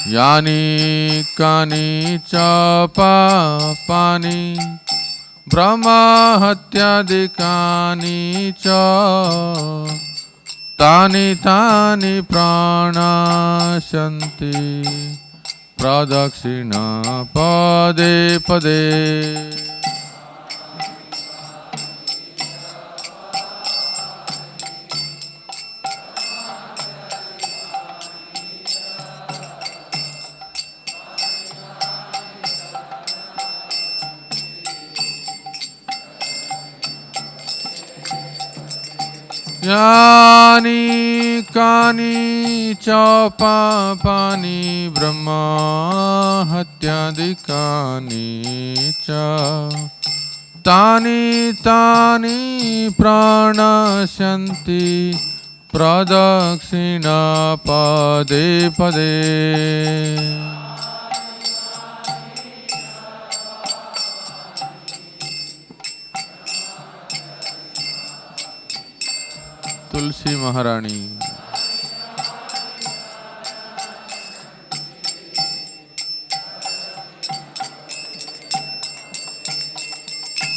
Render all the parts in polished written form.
यानि कानि च पापानि ब्रह्महत्यादिकानि च तानि तानि प्रणश्यन्ति प्रदक्षिणा पदे पदे। यानि कानि च पापानि ब्रह्महत्यादिकानि च तानि तानि प्रणश्यन्ति प्रदक्षिणा पदे पदे। तुलसी महारानी।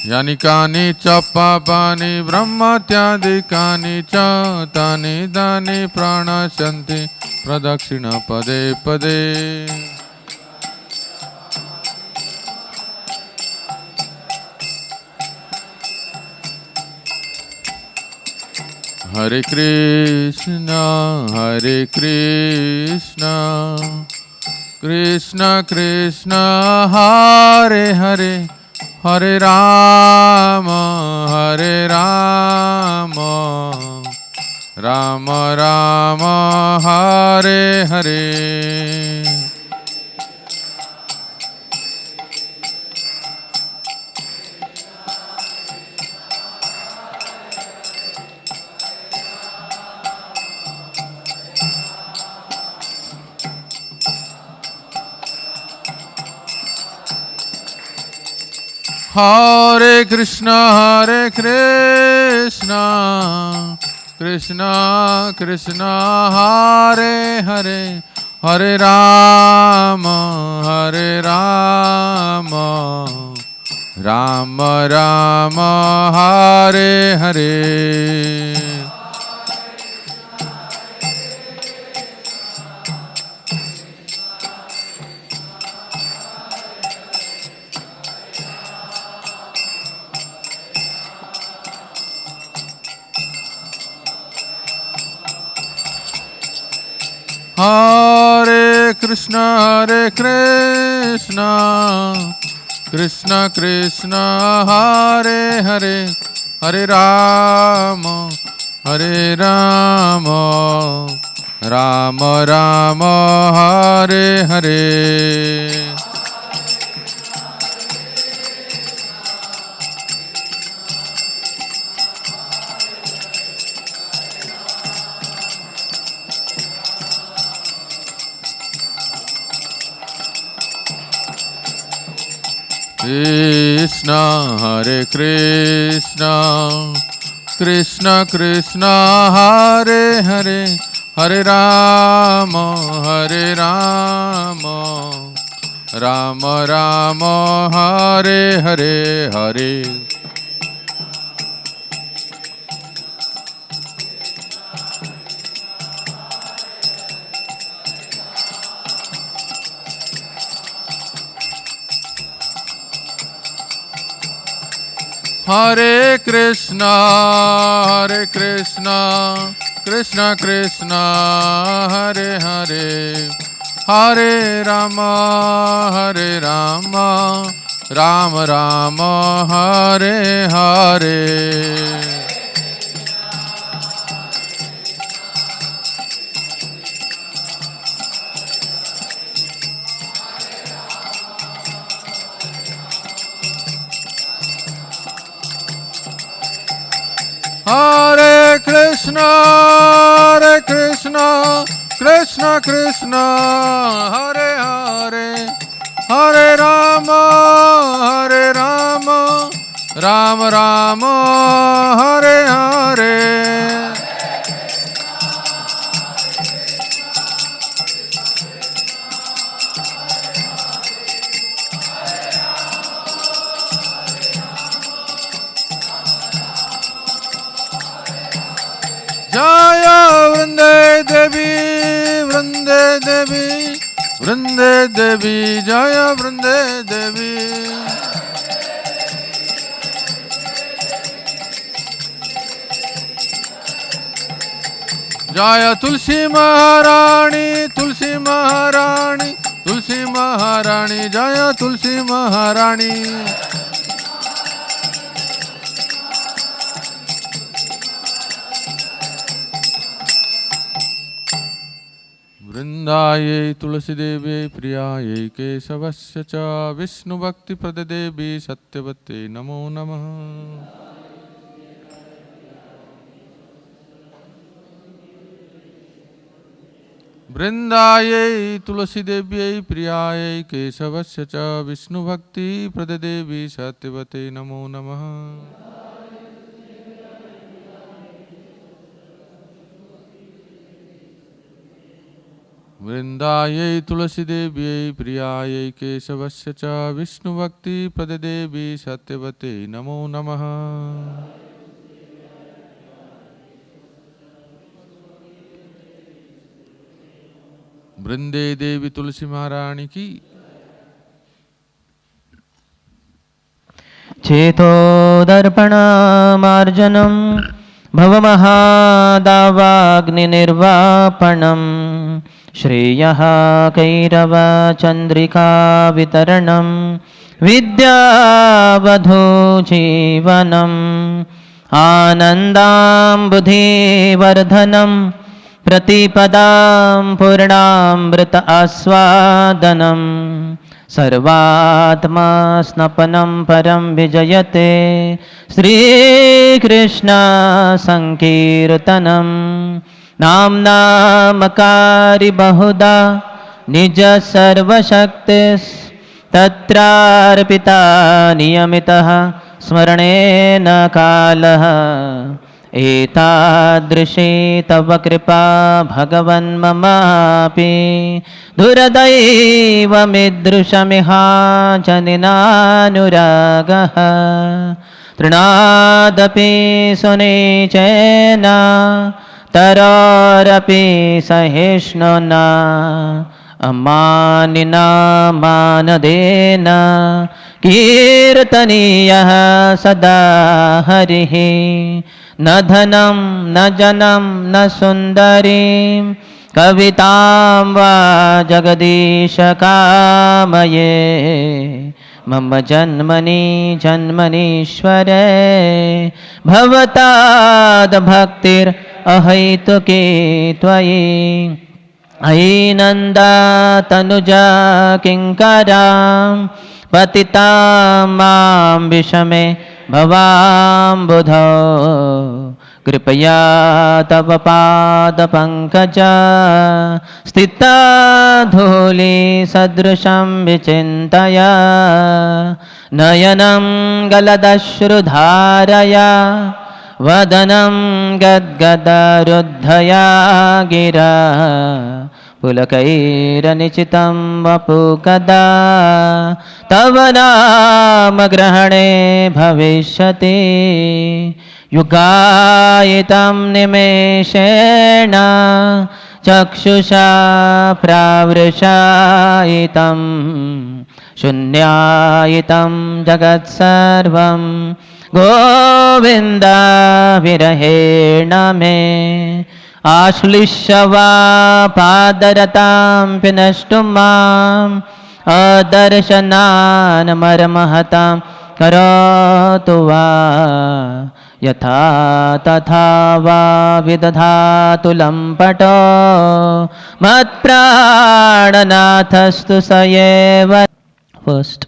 यानि कानि च पापानि ब्रह्मत्यादिकानि च तानि तानि प्रणश्यन्ति प्रदक्षिणा पदे पदे। हरे कृष्णा कृष्ण कृष्ण हरे हरे हरे राम राम राम हरे हरे। हरे कृष्ण कृष्ण कृष्ण हरे हरे हरे राम राम राम हरे हरे। हरे कृष्ण कृष्ण कृष्ण हरे हरे हरे राम राम राम हरे हरे। कृष्ण हरे कृष्ण कृष्ण कृष्ण हरे हरे हरे राम राम राम हरे हरे हरे। हरे कृष्ण कृष्ण कृष्ण हरे हरे हरे राम राम राम हरे हरे। हरे कृष्ण कृष्ण कृष्ण हरे हरे हरे राम राम राम हरे हरे। वृंदे देवी, वृंदे देवी जय वृंदे देवी। जय तुलसी महारानी, तुलसी महारानी, तुलसी महारानी जय तुलसी महारानी। वृंदायै तुलसी देवी प्रियायै केशवस्य च विष्णुभक्ति प्रददेवी सत्यवते नमो नमः। वृंदायै तुलसी देव्यै प्रियायै केशवस्य च विष्णुभक्ति प्रददेवी सत्यवते नमो नमः। वृंदायै तुलसी देव्यै प्रियायै केशवस्य च विष्णुभक्ति प्रददेवी सत्यवते नमो नमः। वृंदे देवी तुलसी महारानी की। चेतो दर्पणमार्जनं भवमहादावाग्निर्वापणं श्रेयः कैरवचन्द्रिका वितरणं विद्यावधूजीवनम् आनन्दाम्बुधिवर्धनं प्रतिपदां पूर्णामृत आस्वादनं सर्वात्मा स्नपनं परं विजयते श्रीकृष्ण संकीर्तनं नाम्नामकारि बहुधा निज सर्वशक्तिस् तत्रार्पिता नियमितः स्मरणेन कालः एतादृशी तव कृपा भगवन् ममापि दुर्दैवमिदृशमिहाजनिनानुरागः तृणादपि सुनिचेन तरोरपि सहिष्णुना अमानिना मानदेन कीर्तनीयः सदा हरिः न धनं न जनं न सुन्दरीं कवितां वा जगदीश कामये मम जन्मनि जन्मनीश्वरे भवताद्भक्तिरहैतुकी त्वयि अयि नन्दातनुजा किङ्करां पतितां मां विषमे भवाम्बुधौ कृपया तव पादपङ्कजा स्थिता धूलि सदृशं विचिन्तया नयनं गलदश्रुधारया वदनं गद्गदरुद्धया गिरा पुलकैरनिचितं वपु कदा तव नाम ग्रहणे भविष्यति युगायितं निमेषेण चक्षुषा प्रावृषायितं शून्यायितं जगत्सर्वं गोविन्द विरहेण मे आश्लिष्य वा पादरतां पिनष्टु माम् अदर्शनान् मर्महतां करोतु वा यथा तथा वा विदधातु लम्पटो मत्प्राणनाथस्तु स एव। First,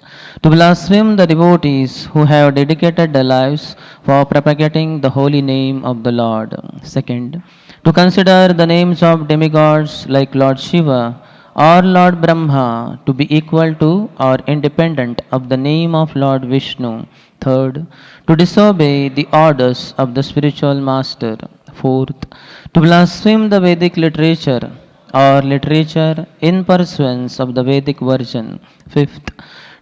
to blaspheme the devotees who have dedicated their lives for propagating the holy name of the Lord. Second, to consider the names of demigods like Lord Shiva or Lord Brahma to be equal to or independent of the name of Lord Vishnu. Third, to disobey the orders of the spiritual master. Fourth, to blaspheme the Vedic literature or literature in pursuance of the Vedic version. Fifth,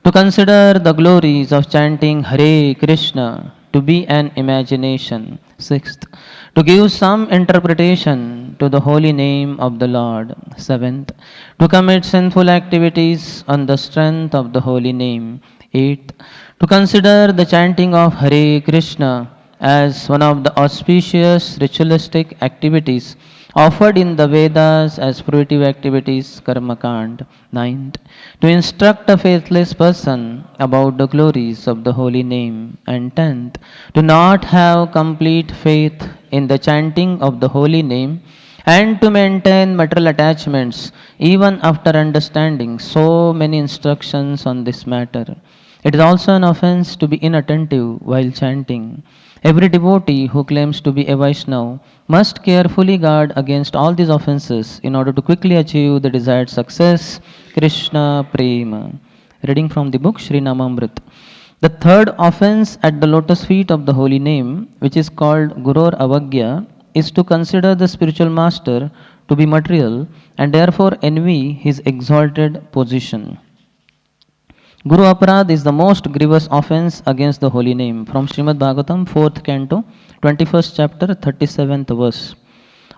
to consider the glories of chanting Hare Krishna to to be an imagination. Sixth, to give some interpretation to the holy name of the Lord. Seventh, to commit sinful activities on the strength of the holy name. Eighth, to consider the chanting of Hare Krishna as one of the auspicious ritualistic activities offered in the Vedas as fruitive activities, Karma Kand. Ninth, to instruct a faithless person about the glories of the holy name. And tenth, to not have complete faith in the chanting of the holy name and to maintain material attachments even after understanding so many instructions on this matter. It is also an offense to be inattentive while chanting. Every devotee who claims to be a Vaishnava must carefully guard against all these offenses in order to quickly achieve the desired success. Krishna Prema. Reading from the book Sri Namamrit. The third offense at the lotus feet of the holy name, which is called Gurur Avagya, is to consider the spiritual master to be material and therefore envy his exalted position. Guru Aparad is the most grievous offense against the holy name. From Srimad Bhagavatam, 4th canto, 21st chapter, 37th verse.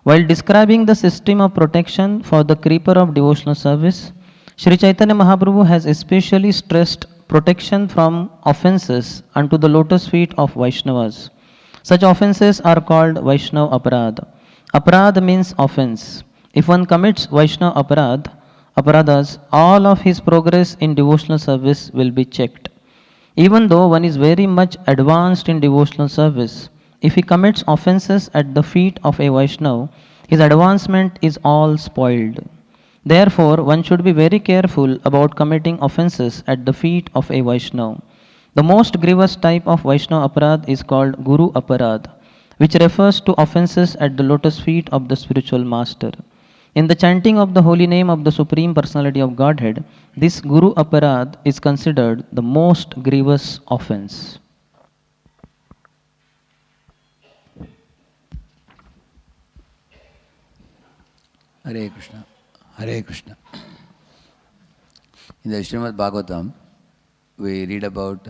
While describing the system of protection for the creeper of devotional service, Sri Chaitanya Mahaprabhu has especially stressed protection from offenses unto the lotus feet of Vaishnavas. Such offenses are called Vaishnava Aparad. Aparad means offense. If one commits Vaishnava Aparadas, all of his progress in devotional service will be checked. Even though one is very much advanced in devotional service, if he commits offenses at the feet of a Vaishnava, his advancement is all spoiled. Therefore, one should be very careful about committing offenses at the feet of a Vaishnava. The most grievous type of Vaishnava Aparad is called Guru Aparad, which refers to offenses at the lotus feet of the spiritual master. In the chanting of the holy name of the Supreme Personality of Godhead, this Guru Aparad is considered the most grievous offense. Hare Krishna, Hare Krishna. In the Srimad Bhagavatam, we read about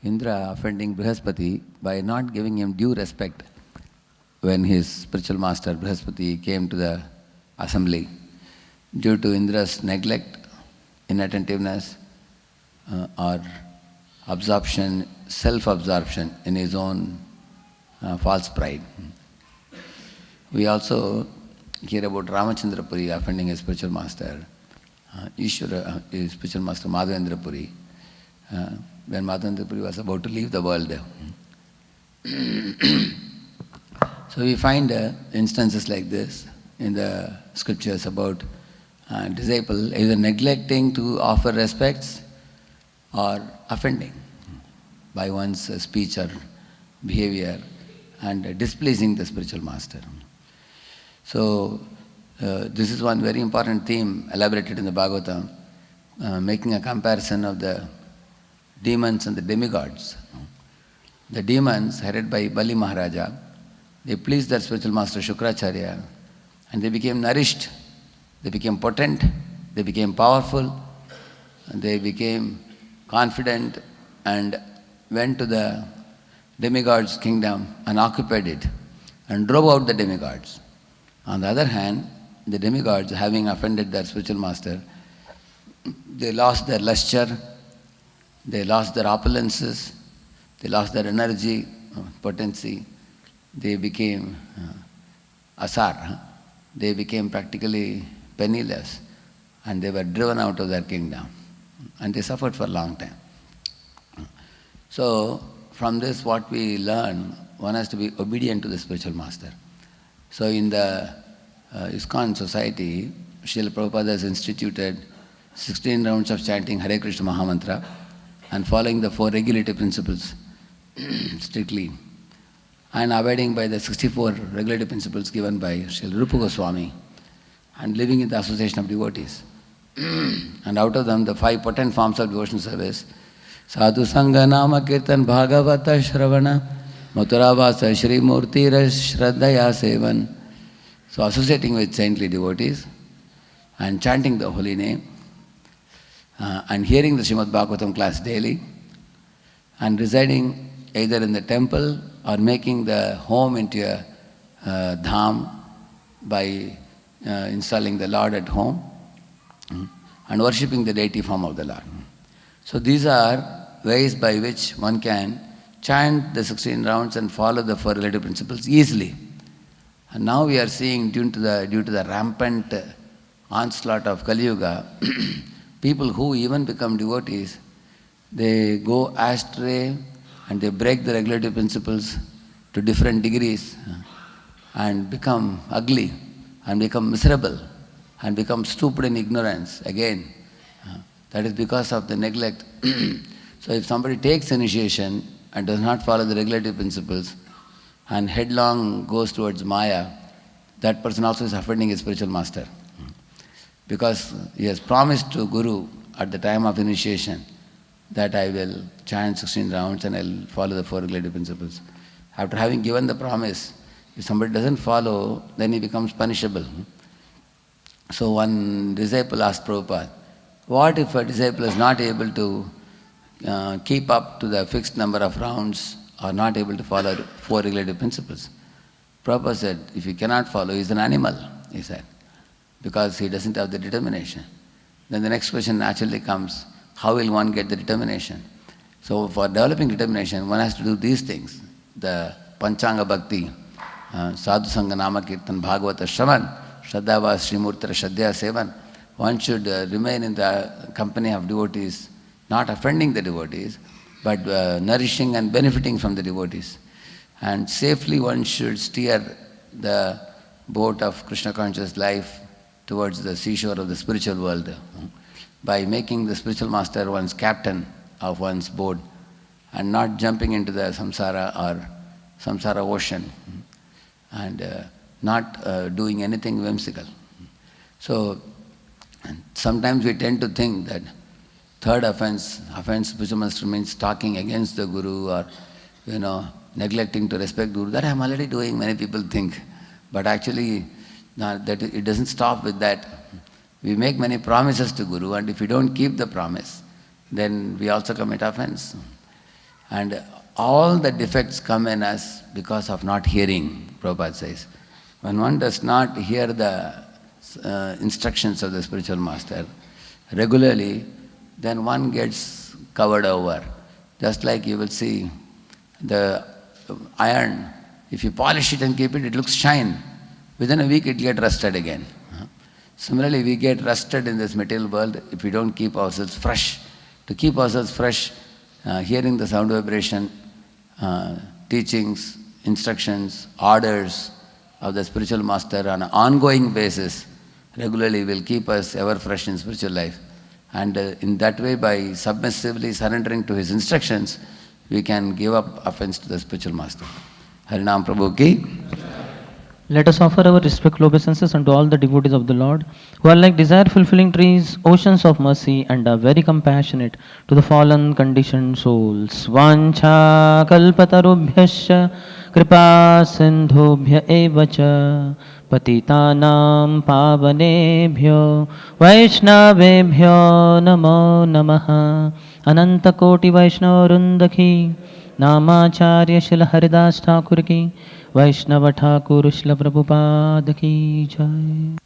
Indra offending Brihaspati by not giving him due respect when his spiritual master Brihaspati came to the assembly. Due to Indra's neglect, inattentiveness, or absorption, self-absorption in his own false pride. We also hear about Ramachandra Puri offending his spiritual master, Ishvara, his spiritual master Madhavendra Puri, when Madhavendra Puri was about to leave the world. So we find instances like this in the scriptures about disciple either neglecting to offer respects or offending by one's speech or behavior and displeasing the spiritual master. So this is one very important theme elaborated in the Bhagavatam, making a comparison of the demons and the demigods. The demons, headed by Bali Maharaja, they pleased their spiritual master Shukracharya, and they became nourished, they became potent, they became powerful, and they became confident and went to the demigod's kingdom and occupied it and drove out the demigods. On the other hand, the demigods, having offended their spiritual master, they lost their lustre, they lost their opulences, they lost their energy, potency, they became asar. They became practically penniless and they were driven out of their kingdom and they suffered for a long time. So from this what we learn, one has to be obedient to the spiritual master. So in the ISKCON society, Srila Prabhupada has instituted 16 rounds of chanting Hare Krishna Mahamantra and following the 4 regulative principles strictly, and abiding by the 64 regulative principles given by Srila Rupa Goswami, and living in the association of devotees. And out of them, the 5 potent forms of devotional service, Sadhu Sangha Nama Kirtan Bhagavata Shravana Mathuravasa Shri Murti Shraddhaya Sevan. So associating with saintly devotees and chanting the holy name and hearing the Srimad Bhagavatam class daily and residing either in the temple or making the home into a dham by installing the Lord at home and worshipping the deity form of the Lord. So these are ways by which one can chant the 16 rounds and follow the 4 relative principles easily. And now we are seeing, due to the rampant onslaught of Kali Yuga, people who even become devotees, they go astray and they break the regulative principles to different degrees and become ugly and become miserable and become stupid in ignorance again. That is because of the neglect. So if somebody takes initiation and does not follow the regulative principles and headlong goes towards Maya, that person also is offending his spiritual master. Because he has promised to Guru at the time of initiation that I will chant 16 rounds and I will follow the 4 regulative principles. After having given the promise, if somebody doesn't follow, then he becomes punishable. So one disciple asked Prabhupada, what if a disciple is not able to keep up to the fixed number of rounds or not able to follow 4 regulative principles? Prabhupada said, if he cannot follow, he is an animal, he said, because he doesn't have the determination. Then the next question naturally comes, how will one get the determination? So for developing determination, one has to do these things. The Panchanga Bhakti, Sadhu Sangha Nama Kirtan, Bhagavata Shravan, Shraddhava Srimurtara Shraddhya Sevan. One should remain in the company of devotees, not offending the devotees, but nourishing and benefiting from the devotees. And safely one should steer the boat of Krishna conscious life towards the seashore of the spiritual world by making the spiritual master one's captain of one's boat and not jumping into the samsara ocean and not doing anything whimsical. So sometimes we tend to think that third offense spiritual master means talking against the Guru or neglecting to respect Guru. That I am already doing, many people think. But actually that it doesn't stop with that. We make many promises to Guru, and if we don't keep the promise, then we also commit offense. And all the defects come in us because of not hearing, Prabhupada says. When one does not hear the instructions of the spiritual master regularly, then one gets covered over. Just like you will see the iron, if you polish it and keep it, it looks shine. Within a week it gets rusted again. Similarly, we get rusted in this material world if we don't keep ourselves fresh. To keep ourselves fresh, hearing the sound vibration, teachings, instructions, orders of the spiritual master on an ongoing basis regularly will keep us ever fresh in spiritual life. And in that way, by submissively surrendering to his instructions, we can give up offense to the spiritual master. Harinam Prabhu ki. Let us offer our respectful obeisances unto all the devotees of the Lord, who are like desire-fulfilling trees, oceans of mercy, and are very compassionate to the fallen, conditioned souls. Vancha kalpatarubhyascha kripa sindhubhya evacha patitanam pavanebhyo vaishnavebhyo namo namaha. Ananta koti vaishnava वृंद की नामाचार्य शिल हरिदास ठाकुर की, वैष्णव ठाकुर शिल प्रभुपाद की जय।